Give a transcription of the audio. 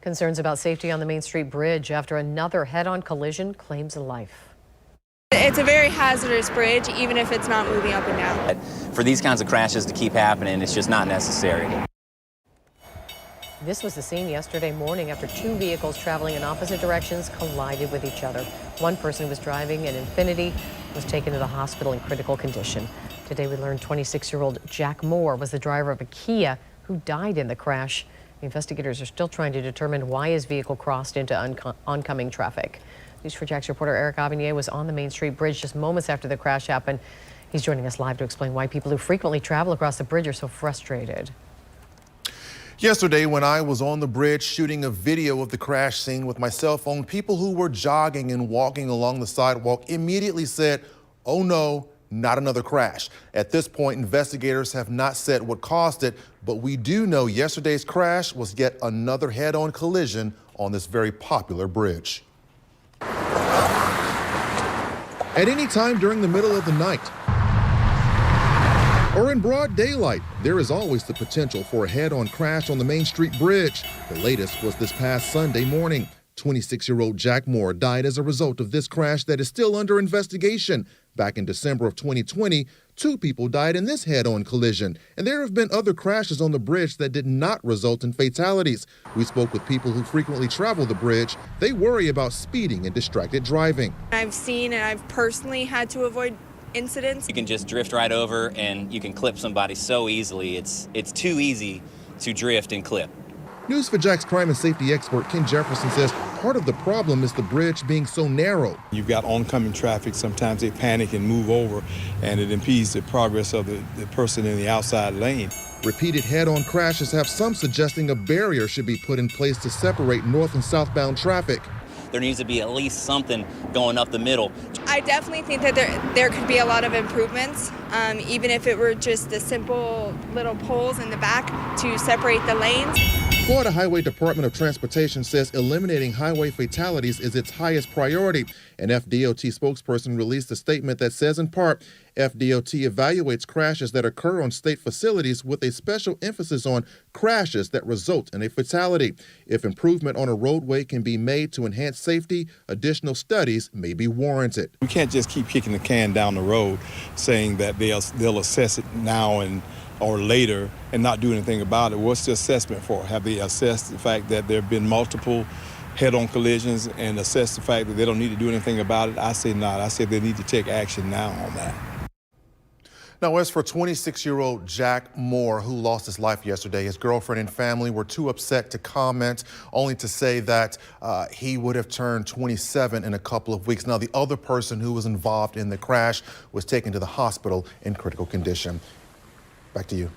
Concerns about safety on the Main Street Bridge after another head-on collision claims a life. It's a very hazardous bridge, even if it's not moving up and down. For these kinds of crashes to keep happening, it's just not necessary. This was the scene yesterday morning after two vehicles traveling in opposite directions collided with each other. One person who was driving an Infiniti was taken to the hospital in critical condition. Today we learned 26-year-old Jack Moore was the driver of a Kia who died in the crash. Investigators are still trying to determine why his vehicle crossed into oncoming traffic. News4JAX reporter Eric Avenier was on the Main Street Bridge just moments after the crash happened. He's joining us live to explain why people who frequently travel across the bridge are so frustrated. Yesterday, when I was on the bridge shooting a video of the crash scene with my cell phone, people who were jogging and walking along the sidewalk immediately said, "Oh no, not another crash." At this point, investigators have not said what caused it, but we do know yesterday's crash was yet another head-on collision on this very popular bridge. At any time during the middle of the night or in broad daylight, there is always the potential for a head-on crash on the Main Street Bridge. The latest was this past Sunday morning. 26-year-old Jack Moore died as a result of this crash that is still under investigation. Back in December of 2020, two people died in this head-on collision, and there have been other crashes on the bridge that did not result in fatalities. We spoke with people who frequently travel the bridge. They worry about speeding and distracted driving. I've seen and I've personally had to avoid incidents. You can just drift right over and you can clip somebody so easily. It's too easy to drift and clip. News4JAX crime and safety expert Ken Jefferson says part of the problem is the bridge being so narrow. You've got oncoming traffic. Sometimes they panic and move over, and it impedes the progress of the person in the outside lane. Repeated head-on crashes have some suggesting a barrier should be put in place to separate north and southbound traffic. There needs to be at least something going up the middle. I definitely think that there could be a lot of improvements, even if it were just the simple little poles in the back to separate the lanes. Florida Highway Department of Transportation says eliminating highway fatalities is its highest priority. An FDOT spokesperson released a statement that says, in part, FDOT evaluates crashes that occur on state facilities with a special emphasis on crashes that result in a fatality. If improvement on a roadway can be made to enhance safety, additional studies may be warranted. We can't just keep kicking the can down the road saying that they'll assess it now or later and not do anything about it. What's the assessment for? Have they assessed the fact that there have been multiple head-on collisions and assessed the fact that they don't need to do anything about it? I say not. I say they need to take action now on that. Now, as for 26-year-old Jack Moore, who lost his life yesterday, his girlfriend and family were too upset to comment, only to say that he would have turned 27 in a couple of weeks. Now, the other person who was involved in the crash was taken to the hospital in critical condition. Back to you.